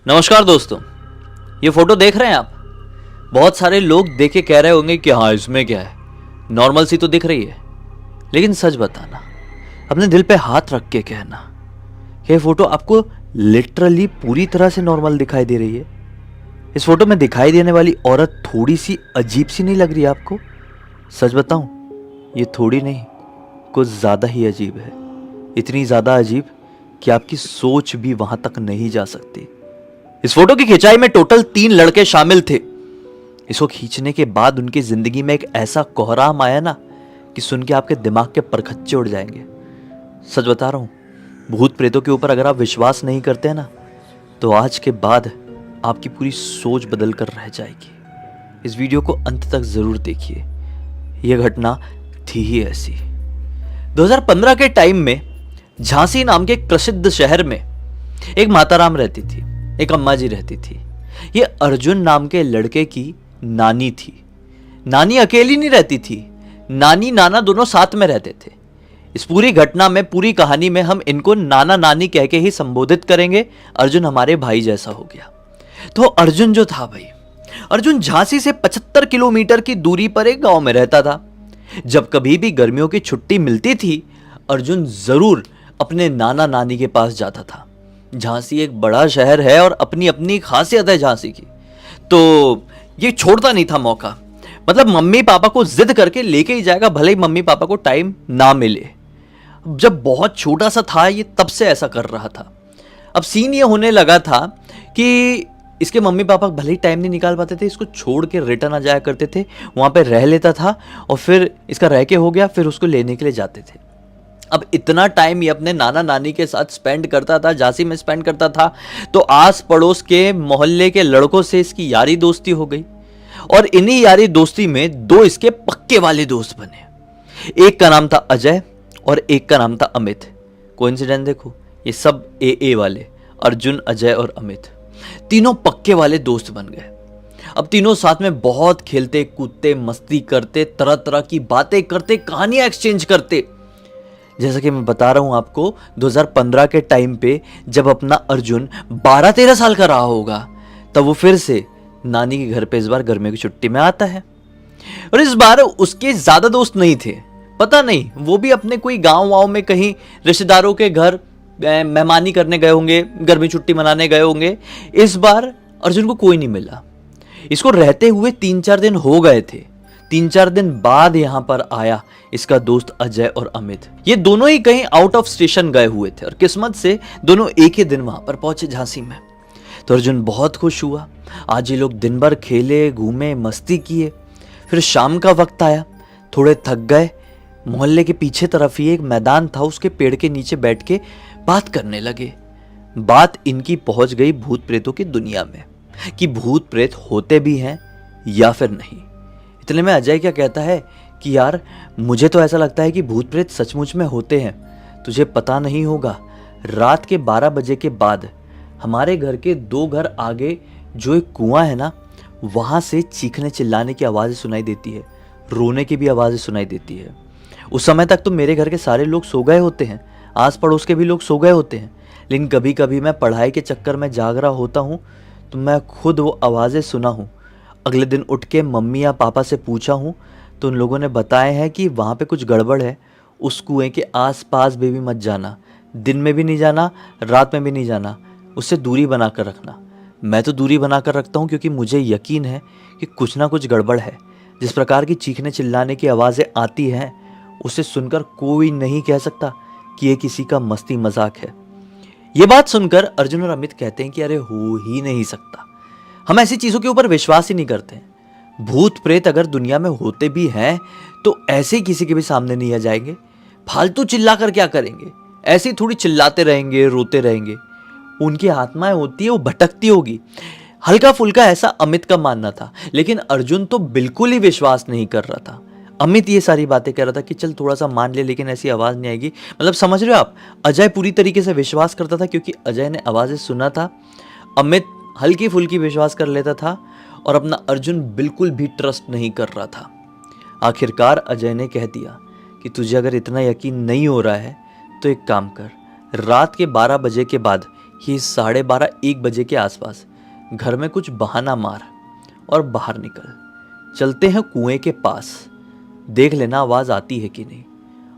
नमस्कार दोस्तों, ये फोटो देख रहे हैं आप। बहुत सारे लोग देख के कह रहे होंगे कि हाँ इसमें क्या है, नॉर्मल सी तो दिख रही है। लेकिन सच बताना, अपने दिल पे हाथ रख के कहना, ये फोटो आपको लिटरली पूरी तरह से नॉर्मल दिखाई दे रही है। इस फोटो में दिखाई देने वाली औरत थोड़ी सी अजीब सी नहीं लग रही है आपको? सच बताऊं, ये थोड़ी नहीं, कुछ ज्यादा ही अजीब है। इतनी ज्यादा अजीब कि आपकी सोच भी वहां तक नहीं जा सकती। इस फोटो की खिंचाई में टोटल 3 लड़के शामिल थे। इसको खींचने के बाद उनकी जिंदगी में एक ऐसा कोहराम आया ना कि सुन के आपके दिमाग के परखच्चे उड़ जाएंगे। सच बता रहा हूं, भूत प्रेतों के ऊपर अगर आप विश्वास नहीं करते हैं ना, तो आज के बाद आपकी पूरी सोच बदल कर रह जाएगी। इस वीडियो को अंत तक जरूर देखिए, यह घटना थी ही ऐसी। 2015 के टाइम में झांसी नाम के एक प्रसिद्ध शहर में एक माताराम रहती थी, एक अम्मा जी रहती थी। ये अर्जुन नाम के लड़के की नानी थी। नानी अकेली नहीं रहती थी, नानी नाना दोनों साथ में रहते थे। इस पूरी घटना में, पूरी कहानी में हम इनको नाना नानी कह के ही संबोधित करेंगे। अर्जुन हमारे भाई जैसा हो गया। तो अर्जुन जो था भाई, अर्जुन झांसी से 75 किलोमीटर की दूरी पर एक गांव में रहता था। जब कभी भी गर्मियों की छुट्टी मिलती थी, अर्जुन जरूर अपने नाना नानी के पास जाता था। झांसी एक बड़ा शहर है और अपनी अपनी खासियत है झांसी की, तो ये छोड़ता नहीं था मौका। मतलब मम्मी पापा को जिद करके लेके ही जाएगा, भले ही मम्मी पापा को टाइम ना मिले। जब बहुत छोटा सा था ये, तब से ऐसा कर रहा था। अब सीन ये होने लगा था कि इसके मम्मी पापा भले ही टाइम नहीं निकाल पाते थे, इसको छोड़ के रिटर्न आ जाया करते थे, वहां पे रह लेता था और फिर इसका रह के हो गया, फिर उसको लेने के लिए जाते थे। अब इतना टाइम ये अपने नाना नानी के साथ स्पेंड करता था, झांसी में स्पेंड करता था, तो आस पड़ोस के मोहल्ले के लड़कों से इसकी यारी दोस्ती हो गई। और इन्हीं यारी दोस्ती में 2 इसके पक्के वाले दोस्त बने। एक का नाम था अजय और एक का नाम था अमित। कोइंसिडेंस देखो, ये सब ए वाले, अर्जुन, अजय और अमित, तीनों पक्के वाले दोस्त बन गए। अब तीनों साथ में बहुत खेलते कूदते, मस्ती करते, तरह तरह की बातें करते, कहानियां एक्सचेंज करते। जैसा कि मैं बता रहा हूं आपको, 2015 के टाइम पे जब अपना अर्जुन 12-13 साल का रहा होगा, तब वो फिर से नानी के घर पे इस बार गर्मियों की छुट्टी में आता है। और इस बार उसके ज्यादा दोस्त नहीं थे, पता नहीं, वो भी अपने कोई गांव में कहीं रिश्तेदारों के घर मेहमानी करने गए होंगे, गर्मी छुट्टी मनाने गए होंगे। इस बार अर्जुन को कोई नहीं मिला। इसको रहते हुए 3-4 दिन हो गए थे। 3-4 दिन बाद यहां पर आया इसका दोस्त अजय और अमित। ये दोनों ही कहीं आउट ऑफ स्टेशन गए हुए थे और किस्मत से दोनों एक ही दिन वहां पर पहुंचे झांसी में। तो अर्जुन बहुत खुश हुआ, आज ये लोग दिन भर खेले, घूमे, मस्ती किए। फिर शाम का वक्त आया, थोड़े थक गए, मोहल्ले के पीछे तरफ ही एक मैदान था, उसके पेड़ के नीचे बैठ के बात करने लगे। बात इनकी पहुंच गई भूत प्रेतों की दुनिया में, कि भूत प्रेत होते भी हैं या फिर नहीं। इतने में अजय क्या कहता है कि यार, मुझे तो ऐसा लगता है कि भूत प्रेत सचमुच में होते हैं। तुझे पता नहीं होगा, रात के 12 बजे के बाद हमारे घर के 2 घर आगे जो एक कुआं है ना, वहां से चीखने चिल्लाने की आवाजें सुनाई देती है, रोने की भी आवाजें सुनाई देती है। उस समय तक तो मेरे घर के सारे लोग सो गए होते हैं, आस पड़ोस के भी लोग सो गए होते हैं, लेकिन कभी कभी मैं पढ़ाई के चक्कर में जाग रहा होता हूँ तो मैं खुद वो आवाजें सुना हूँ। अगले दिन उठ के मम्मी या पापा से पूछा हूँ तो उन लोगों ने बताए हैं कि वहाँ पे कुछ गड़बड़ है, उस कुएं के आसपास भी मत जाना, दिन में भी नहीं जाना, रात में भी नहीं जाना, उससे दूरी बना कर रखना। मैं तो दूरी बना कर रखता हूँ क्योंकि मुझे यकीन है कि कुछ ना कुछ गड़बड़ है। जिस प्रकार की चीखने चिल्लाने की आवाज़ें आती हैं, उसे सुनकर कोई नहीं कह सकता कि ये किसी का मस्ती मजाक है। ये बात सुनकर अर्जुन और अमित कहते हैं कि अरे हो ही नहीं सकता, हम ऐसी चीज़ों के ऊपर विश्वास ही नहीं करते हैं। भूत प्रेत अगर दुनिया में होते भी हैं तो ऐसे ही किसी के भी सामने नहीं आ जाएंगे। फालतू चिल्ला कर क्या करेंगे, ऐसे ही थोड़ी चिल्लाते रहेंगे, रोते रहेंगे। उनकी आत्माएं होती है, वो भटकती होगी। हल्का फुल्का ऐसा अमित का मानना था, लेकिन अर्जुन तो बिल्कुल ही विश्वास नहीं कर रहा था। अमित ये सारी बातें कह रहा था कि चल थोड़ा सा मान ले, लेकिन ऐसी आवाज नहीं आएगी। मतलब समझ रहे हो आप, अजय पूरी तरीके से विश्वास करता था क्योंकि अजय ने आवाजें सुना था। अमित हल्की फुल्की विश्वास कर लेता था और अपना अर्जुन बिल्कुल भी ट्रस्ट नहीं कर रहा था। आखिरकार अजय ने कह दिया कि तुझे अगर इतना यकीन नहीं हो रहा है तो एक काम कर, रात के 12 बजे के बाद ये 12:30-1 बजे के आसपास घर में कुछ बहाना मार और बाहर निकल, चलते हैं कुएं के पास, देख लेना आवाज़ आती है कि नहीं।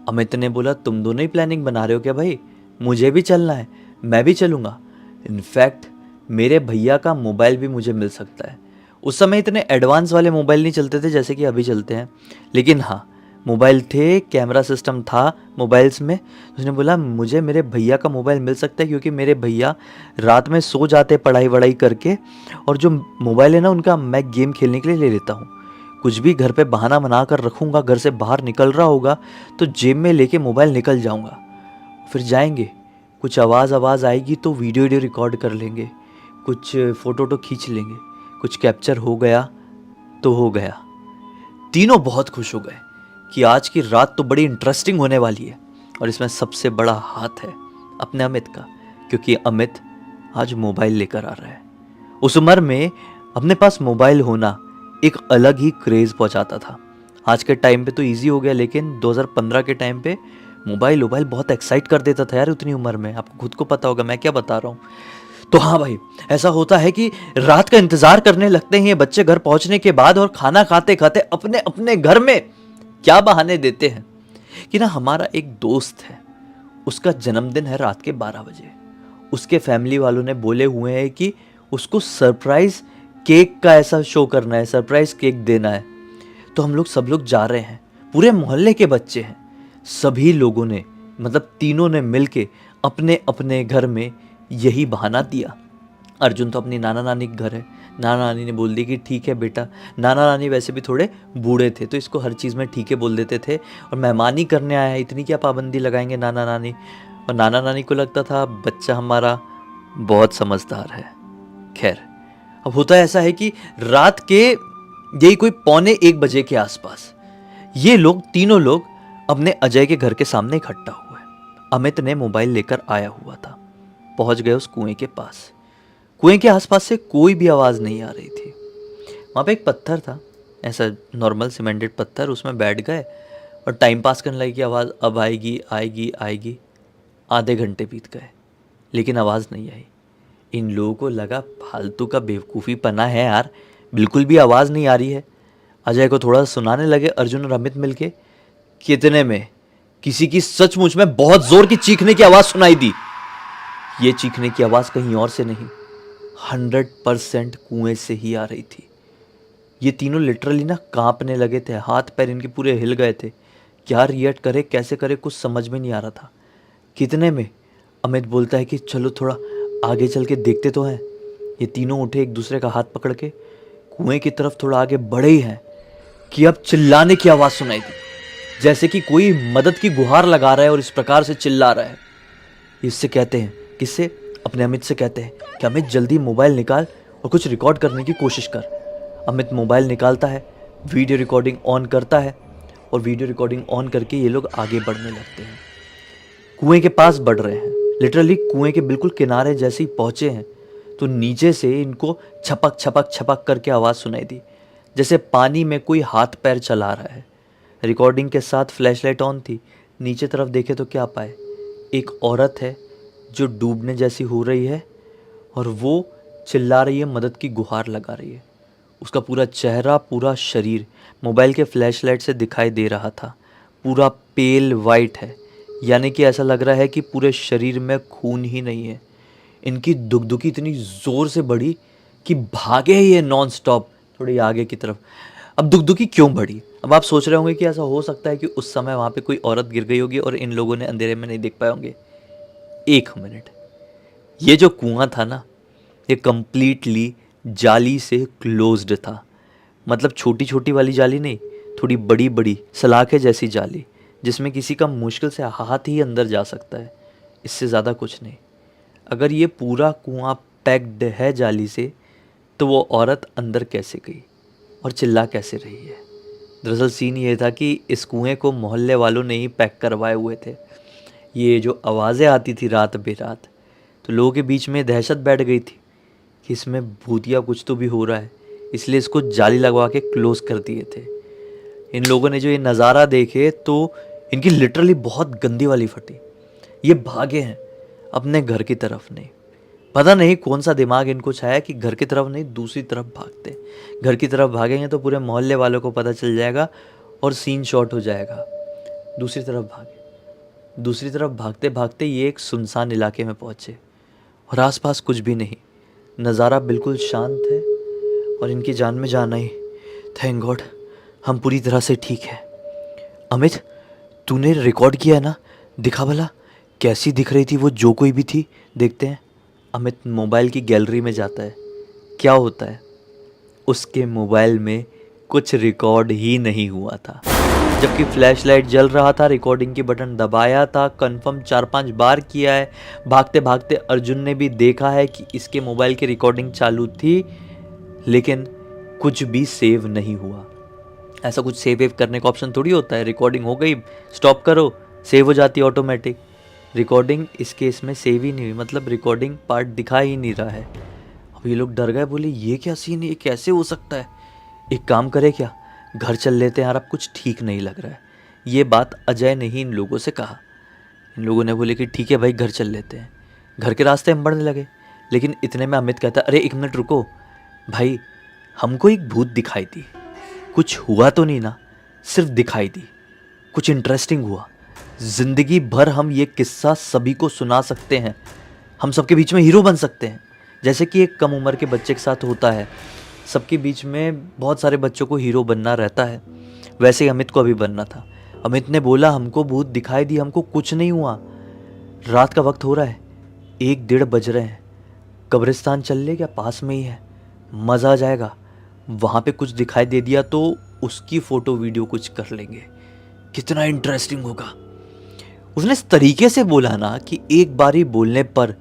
अमित ने बोला, तुम दोनों ही प्लानिंग बना रहे हो क्या भाई? मुझे भी चलना है, मैं भी चलूँगा। इनफैक्ट मेरे भैया का मोबाइल भी मुझे मिल सकता है। उस समय इतने एडवांस वाले मोबाइल नहीं चलते थे जैसे कि अभी चलते हैं, लेकिन हाँ मोबाइल थे, कैमरा सिस्टम था मोबाइल्स में। उसने बोला मुझे मेरे भैया का मोबाइल मिल सकता है, क्योंकि मेरे भैया रात में सो जाते पढ़ाई वढ़ाई करके, और जो मोबाइल है ना उनका मैं गेम खेलने के लिए ले लेता हूँ। कुछ भी घर पे बहाना बना कर रखूँगा, घर से बाहर निकल रहा होगा तो जेब में लेके मोबाइल निकल जाऊँगा, फिर जाएंगे, कुछ आवाज़ आएगी तो वीडियो रिकॉर्ड कर लेंगे, कुछ फ़ोटो तो खींच लेंगे, कुछ कैप्चर हो गया तो हो गया। तीनों बहुत खुश हो गए कि आज की रात तो बड़ी इंटरेस्टिंग होने वाली है, और इसमें सबसे बड़ा हाथ है अपने अमित का, क्योंकि अमित आज मोबाइल लेकर आ रहा है। उस उम्र में अपने पास मोबाइल होना एक अलग ही क्रेज़ पहुंचाता था। आज के टाइम पे तो इजी हो गया, लेकिन 2015 के टाइम पे मोबाइल बहुत एक्साइट कर देता था यार उतनी उम्र में। आपको खुद को पता होगा मैं क्या बता रहा हूँ। तो हाँ भाई, ऐसा होता है कि रात का इंतजार करने लगते हैं ये बच्चे घर पहुंचने के बाद, और खाना खाते खाते अपने अपने घर में क्या बहाने देते हैं कि ना हमारा एक दोस्त है, उसका जन्मदिन है रात के 12 बजे, उसके फैमिली वालों ने बोले हुए हैं कि उसको सरप्राइज केक का ऐसा शो करना है, सरप्राइज केक देना है। तो हम लोग सब लोग जा रहे हैं, पूरे मोहल्ले के बच्चे हैं, सभी लोगों ने मतलब तीनों ने मिलके अपने अपने घर में यही बहाना दिया। अर्जुन तो अपनी नाना नानी के घर है, नाना नानी ने बोल दी कि ठीक है बेटा। नाना नानी वैसे भी थोड़े बूढ़े थे तो इसको हर चीज़ में ठीक है बोल देते थे, और मेहमान ही करने आया है, इतनी क्या पाबंदी लगाएंगे नाना नानी। और नाना नानी को लगता था बच्चा हमारा बहुत समझदार है। खैर, अब होता ऐसा है कि रात के यही कोई 12:45 के आसपास ये लोग तीनों लोग अपने अजय के घर के सामने इकट्ठा हुए। अमित ने मोबाइल लेकर आया हुआ था। पहुंच गए उस कुएं के पास। कुएं के आसपास से कोई भी आवाज़ नहीं आ रही थी। वहाँ पे एक पत्थर था, ऐसा नॉर्मल सीमेंटेड पत्थर, उसमें बैठ गए और टाइम पास करने लगे कि आवाज़ अब आएगी आएगी आएगी। आधे घंटे बीत गए लेकिन आवाज़ नहीं आई। इन लोगों को लगा फालतू का बेवकूफ़ी पना है यार, बिल्कुल भी आवाज़ नहीं आ रही है। अजय को थोड़ा सुनाने लगे अर्जुन और अमित मिलके। कितने में किसी की सचमुच में बहुत जोर की चीखने की आवाज़ सुनाई दी। ये चीखने की आवाज़ कहीं और से नहीं, 100% कुएं से ही आ रही थी। ये तीनों लिटरली ना कांपने लगे थे, हाथ पैर इनके पूरे हिल गए थे। क्या रिएक्ट करे कैसे करे कुछ समझ में नहीं आ रहा था। कितने में अमित बोलता है कि चलो थोड़ा आगे चल के देखते तो हैं। ये तीनों उठे, एक दूसरे का हाथ पकड़ के कुएं की तरफ थोड़ा आगे बढ़े ही हैं कि अब चिल्लाने की आवाज़ सुनाई दी, जैसे कि कोई मदद की गुहार लगा रहा है और इस प्रकार से चिल्ला रहा है। इससे कहते हैं, किससे? अपने अमित से कहते हैं कि अमित जल्दी मोबाइल निकाल और कुछ रिकॉर्ड करने की कोशिश कर। अमित मोबाइल निकालता है, वीडियो रिकॉर्डिंग ऑन करता है, और वीडियो रिकॉर्डिंग ऑन करके ये लोग आगे बढ़ने लगते हैं। कुएं के पास बढ़ रहे हैं, लिटरली कुएं के बिल्कुल किनारे जैसे ही पहुंचे हैं तो नीचे से इनको छपक छपक छपक करके आवाज़ सुनाई दी, जैसे पानी में कोई हाथ पैर चला रहा है। रिकॉर्डिंग के साथ फ्लैशलाइट ऑन थी। नीचे तरफ देखे तो क्या पाए, एक औरत है जो डूबने जैसी हो रही है और वो चिल्ला रही है, मदद की गुहार लगा रही है। उसका पूरा चेहरा, पूरा शरीर मोबाइल के फ्लैशलाइट से दिखाई दे रहा था, पूरा पेल वाइट है, यानी कि ऐसा लग रहा है कि पूरे शरीर में खून ही नहीं है। इनकी दुखदुखी इतनी ज़ोर से बढ़ी कि भागे ही है नॉन स्टॉप थोड़ी आगे की तरफ। अब दुखदुखी क्यों बढ़ी? अब आप सोच रहे होंगे कि ऐसा हो सकता है कि उस समय वहाँ पे कोई औरत गिर गई होगी और इन लोगों ने अंधेरे में नहीं देख पाए होंगे। 1 मिनट, ये जो कुआं था ना, ये कंप्लीटली जाली से क्लोज्ड था। मतलब छोटी छोटी वाली जाली नहीं, थोड़ी बड़ी बड़ी सलाखे जैसी जाली, जिसमें किसी का मुश्किल से हाथ ही अंदर जा सकता है, इससे ज़्यादा कुछ नहीं। अगर ये पूरा कुआं पैक्ड है जाली से तो वो औरत अंदर कैसे गई और चिल्ला कैसे रही है? दरअसल सीन ये था कि इस कुएं को मोहल्ले वालों ने ही पैक करवाए हुए थे। ये जो आवाज़ें आती थी रात बेरात, तो लोगों के बीच में दहशत बैठ गई थी कि इसमें भूतिया कुछ तो भी हो रहा है, इसलिए इसको जाली लगवा के क्लोज़ कर दिए थे। इन लोगों ने जो ये नज़ारा देखे तो इनकी लिटरली बहुत गंदी वाली फटी। ये भागे हैं अपने घर की तरफ नहीं, पता नहीं कौन सा दिमाग इनको छाया कि घर की तरफ नहीं दूसरी तरफ भागते। घर की तरफ भागेंगे तो पूरे मोहल्ले वालों को पता चल जाएगा और सीन शॉट हो जाएगा। दूसरी तरफ भागे। दूसरी तरफ भागते भागते ये एक सुनसान इलाके में पहुंचे और आसपास कुछ भी नहीं, नज़ारा बिल्कुल शांत है और इनकी जान में जान आई। थैंक गॉड हम पूरी तरह से ठीक है। अमित तूने रिकॉर्ड किया है ना, दिखा भला कैसी दिख रही थी वो जो कोई भी थी, देखते हैं। अमित मोबाइल की गैलरी में जाता है। क्या होता है, उसके मोबाइल में कुछ रिकॉर्ड ही नहीं हुआ था। जबकि फ्लैश लाइट जल रहा था, रिकॉर्डिंग की बटन दबाया था, कंफर्म 4-5 बार किया है। भागते भागते अर्जुन ने भी देखा है कि इसके मोबाइल की रिकॉर्डिंग चालू थी, लेकिन कुछ भी सेव नहीं हुआ। ऐसा कुछ सेव वेव करने का ऑप्शन थोड़ी होता है। रिकॉर्डिंग हो गई, स्टॉप करो, सेव हो जाती है ऑटोमेटिक। रिकॉर्डिंग इस केस में सेव ही नहीं हुई, मतलब रिकॉर्डिंग पार्ट दिखा ही नहीं रहा है। अब ये लोग डर गए, बोले ये क्या सीन है, ये कैसे हो सकता है। एक काम करे क्या, घर चल लेते हैं यार, अब कुछ ठीक नहीं लग रहा है। ये बात अजय ने ही इन लोगों से कहा। इन लोगों ने बोले कि ठीक है भाई घर चल लेते हैं। घर के रास्ते हम बढ़ने लगे, लेकिन इतने में अमित कहता अरे 1 मिनट रुको भाई, हमको एक भूत दिखाई दी। कुछ हुआ तो नहीं ना, सिर्फ दिखाई दी। कुछ इंटरेस्टिंग हुआ। जिंदगी भर हम ये किस्सा सभी को सुना सकते हैं, हम सबके बीच में हीरो बन सकते हैं, जैसे कि एक कम उम्र के बच्चे के साथ होता है। सबके बीच में बहुत सारे बच्चों को हीरो बनना रहता है, वैसे ही अमित को अभी बनना था। अमित ने बोला हमको भूत दिखाई दी, हमको कुछ नहीं हुआ। रात का वक्त हो रहा है, 1-1:30 बज रहे हैं। कब्रिस्तान चल ले क्या, पास में ही है, मज़ा आ जाएगा। वहाँ पे कुछ दिखाई दे दिया तो उसकी फ़ोटो वीडियो कुछ कर लेंगे, कितना इंटरेस्टिंग होगा। उसने इस तरीके से बोला ना कि एक बारी बोलने पर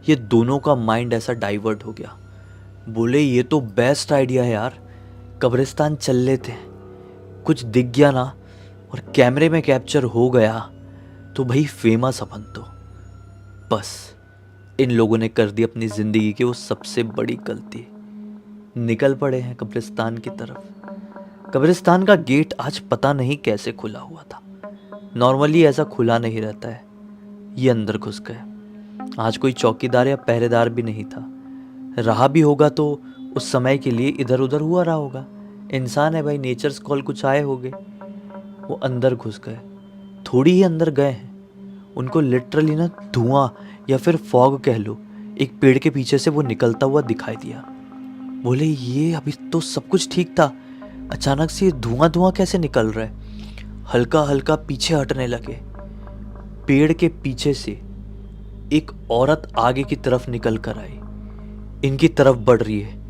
ये दोनों का माइंड ऐसा डाइवर्ट हो गया। बोले ये तो बेस्ट आइडिया है यार, कब्रिस्तान चल लेते हैं। कुछ दिख गया ना और कैमरे में कैप्चर हो गया तो भाई फेमस अपन तो। बस इन लोगों ने कर दी अपनी ज़िंदगी की वो सबसे बड़ी गलती। निकल पड़े हैं कब्रिस्तान की तरफ। कब्रिस्तान का गेट आज पता नहीं कैसे खुला हुआ था, नॉर्मली ऐसा खुला नहीं रहता है। ये अंदर घुस गए। आज कोई चौकीदार या पहरेदार भी नहीं था, रहा भी होगा तो उस समय के लिए इधर उधर हुआ रहा होगा। इंसान है भाई, नेचर्स कॉल, कुछ आए होंगे। वो अंदर घुस गए, थोड़ी ही अंदर गए हैं, उनको लिटरली ना धुआं या फिर फॉग कह लो, एक पेड़ के पीछे से वो निकलता हुआ दिखाई दिया। बोले ये अभी तो सब कुछ ठीक था, अचानक से धुआं धुआं कैसे निकल रहा है। हल्का हल्का पीछे हटने लगे। पेड़ के पीछे से एक औरत आगे की तरफ निकल कर आई, इनकी तरफ बढ़ रही है।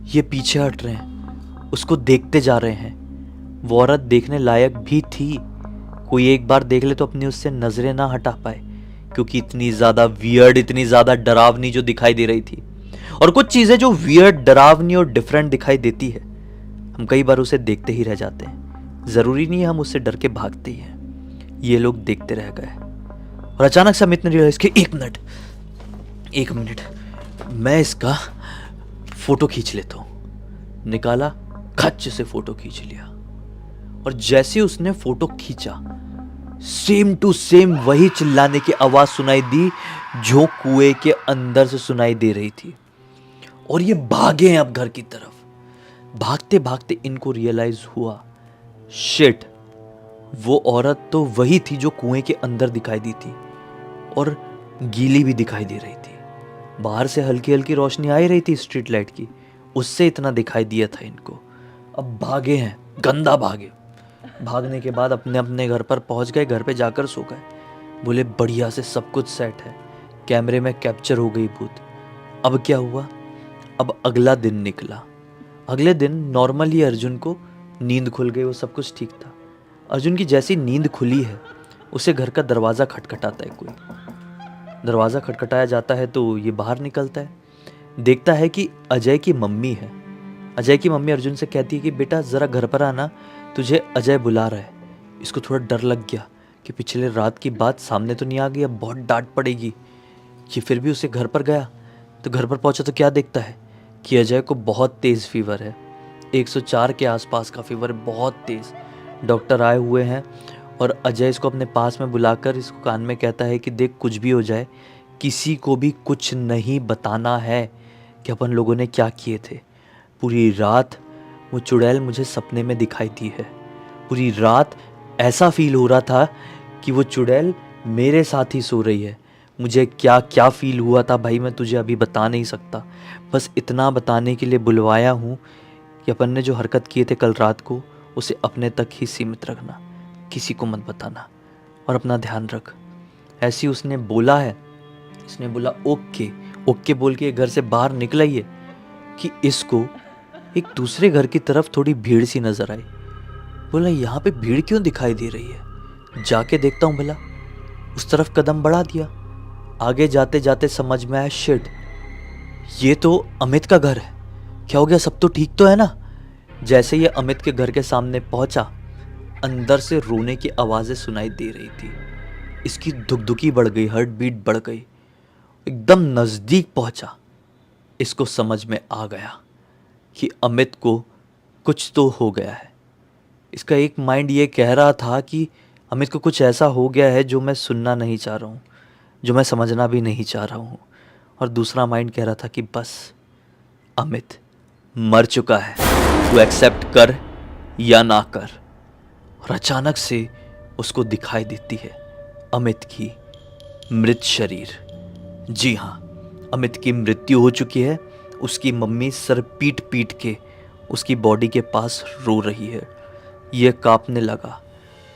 ये पीछे हट रहे हैं, उसको देखते जा रहे हैं। वो औरत देखने लायक भी थी, कोई एक बार देख ले तो अपनी उससे नजरें ना हटा पाए, क्योंकि इतनी ज्यादा वियर्ड, इतनी ज्यादा डरावनी जो दिखाई दे रही थी। और कुछ चीजें जो वियर्ड, डरावनी और डिफरेंट दिखाई देती है, हम कई बार उसे देखते ही रह जाते हैं। जरूरी नहीं है हम उससे डर के भागते ही हैं। ये लोग देखते रह गए और अचानक से अमित ने रियलाइज कि एक मिनट मैं इसका फोटो खींच लेता हूं। निकाला, खच से फोटो खींच लिया। और जैसे उसने फोटो खींचा, सेम टू सेम वही चिल्लाने की आवाज सुनाई दी जो कुएं के अंदर से सुनाई दे रही थी। और ये भागे हैं अब घर की तरफ। भागते भागते इनको रियलाइज हुआ, शिट, वो औरत तो वही थी जो कुएं के अंदर दिखाई दी थी और गीली भी दिखाई दे रही थी। बाहर से हल्की हल्की रोशनी आ ही रही थी स्ट्रीट लाइट की, उससे इतना दिखाई दिया था इनको। अब भागे हैं, गंदा भागे। भागने के बाद अपने अपने घर पर पहुंच गए, घर पे जाकर सो गए। बोले बढ़िया से सब कुछ सेट है, कैमरे में कैप्चर हो गई भूत। अब क्या हुआ, अब अगला दिन निकला। अगले दिन नॉर्मली अर्जुन को नींद खुल गई, वो सब कुछ ठीक था। अर्जुन की जैसी नींद खुली है, उसे घर का दरवाज़ा खटखटाता है। कोई दरवाज़ा खटखटाया जाता है तो ये बाहर निकलता है, देखता है कि अजय की मम्मी है। अजय की मम्मी अर्जुन से कहती है कि बेटा ज़रा घर पर आना, तुझे अजय बुला रहा है। इसको थोड़ा डर लग गया कि पिछले रात की बात सामने तो नहीं आ गई, अब बहुत डांट पड़ेगी। ये फिर भी उसे घर पर गया तो घर पर पहुंचा तो क्या देखता है कि अजय को बहुत तेज़ फीवर है, 104 के आसपास का फीवर, बहुत तेज़। डॉक्टर आए हुए हैं और अजय इसको अपने पास में बुलाकर इसको कान में कहता है कि देख कुछ भी हो जाए, किसी को भी कुछ नहीं बताना है कि अपन लोगों ने क्या किए थे। पूरी रात वो चुड़ैल मुझे सपने में दिखाई दी है। पूरी रात ऐसा फील हो रहा था कि वो चुड़ैल मेरे साथ ही सो रही है। मुझे क्या क्या फील हुआ था भाई, मैं तुझे अभी बता नहीं सकता। बस इतना बताने के लिए बुलवाया हूँ कि अपन ने जो हरकत किए थे कल रात को, उसे अपने तक ही सीमित रखना, किसी को मत बताना, और अपना ध्यान रख। ऐसी उसने बोला है। इसने बोला ओके ओके बोल के घर से बाहर निकला ही है कि इसको एक दूसरे घर की तरफ थोड़ी भीड़ सी नजर आई। बोला यहाँ पे भीड़ क्यों दिखाई दे रही है, जाके देखता हूँ भला। उस तरफ कदम बढ़ा दिया। आगे जाते जाते समझ में आया, शिट, ये तो अमित का घर है। क्या हो गया, सब तो ठीक तो है ना। जैसे ये अमित के घर के सामने पहुंचा, अंदर से रोने की आवाजें सुनाई दे रही थी। इसकी धुकधुकी बढ़ गई, हार्ट बीट बढ़ गई। एकदम नजदीक पहुंचा। इसको समझ में आ गया कि अमित को कुछ तो हो गया है। इसका एक माइंड ये कह रहा था कि अमित को कुछ ऐसा हो गया है जो मैं सुनना नहीं चाह रहा हूँ, जो मैं समझना भी नहीं चाह रहा हूँ। और दूसरा माइंड कह रहा था कि बस अमित मर चुका है, तू एक्सेप्ट कर या ना कर। और अचानक से उसको दिखाई देती है अमित की मृत शरीर। जी हाँ, अमित की मृत्यु हो चुकी है। उसकी मम्मी सर पीट पीट के उसकी बॉडी के पास रो रही है। यह कांपने लगा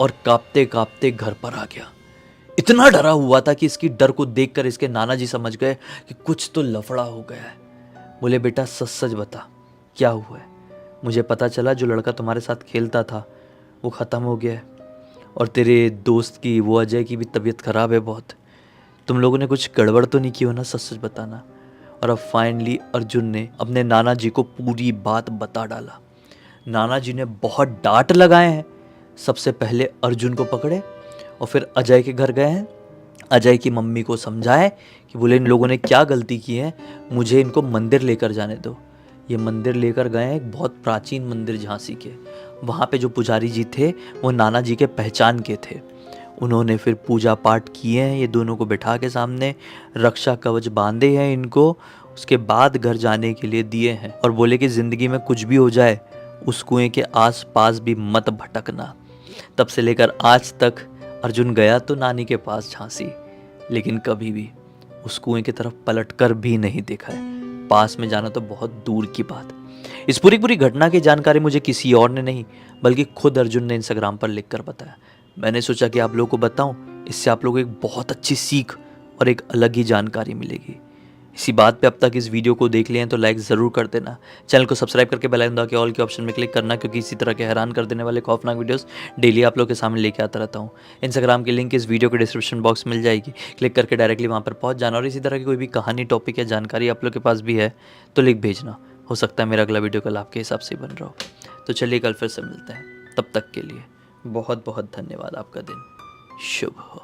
और कांपते कांपते घर पर आ गया। इतना डरा हुआ था कि इसकी डर को देखकर इसके नाना जी समझ गए कि कुछ तो लफड़ा हो गया है। बोले बेटा सच सच बता, क्या हुआ है। मुझे पता चला जो लड़का तुम्हारे साथ खेलता था वो ख़त्म हो गया है, और तेरे दोस्त की, वो अजय की भी तबीयत ख़राब है बहुत। तुम लोगों ने कुछ गड़बड़ तो नहीं की हो ना, सच सच बताना। और अब फाइनली अर्जुन ने अपने नाना जी को पूरी बात बता डाला। नाना जी ने बहुत डांट लगाए हैं। सबसे पहले अर्जुन को पकड़े और फिर अजय के घर गए हैं। अजय की मम्मी को समझाए कि बोले इन लोगों ने क्या गलती की है, मुझे इनको मंदिर लेकर जाने दो। ये मंदिर लेकर गए हैं, एक बहुत प्राचीन मंदिर झांसी के। वहाँ पे जो पुजारी जी थे वो नाना जी के पहचान के थे। उन्होंने फिर पूजा पाठ किए हैं, ये दोनों को बिठा के सामने रक्षा कवच बांधे हैं इनको। उसके बाद घर जाने के लिए दिए हैं और बोले कि ज़िंदगी में कुछ भी हो जाए उस कुएं के आस पास भी मत भटकना। तब से लेकर आज तक अर्जुन गया तो नानी के पास झांसी, लेकिन कभी भी उस कुएं की तरफ पलटकर भी नहीं देखा है। पास में जाना तो बहुत दूर की बात। इस पूरी घटना की जानकारी मुझे किसी और ने नहीं बल्कि खुद अर्जुन ने इंस्टाग्राम पर लिखकर बताया। मैंने सोचा कि आप लोगों को बताऊं, इससे आप लोगों को एक बहुत अच्छी सीख और एक अलग ही जानकारी मिलेगी। इसी बात पे अब तक इस वीडियो को देख लिया है तो लाइक ज़रूर कर देना। चैनल को सब्सक्राइब करके बेल आइकन दबा के ऑल के ऑप्शन में क्लिक करना, क्योंकि इसी तरह के हैरान कर देने वाले खौफनाक वीडियोस डेली आप लोग के सामने लेके आता रहता हूँ। इंस्टाग्राम की लिंक इस वीडियो के डिस्क्रिप्शन बॉक्स मिल जाएगी, क्लिक करके डायरेक्टली वहाँ पर पहुँच जाना। और इसी तरह की कोई भी कहानी, टॉपिक या जानकारी आप लोग के पास भी है तो लिख भेजना। हो सकता है मेरा अगला वीडियो कल आपके हिसाब से बन रहा हो। तो चलिए कल फिर से मिलते हैं, तब तक के लिए बहुत बहुत धन्यवाद। आपका दिन शुभ हो।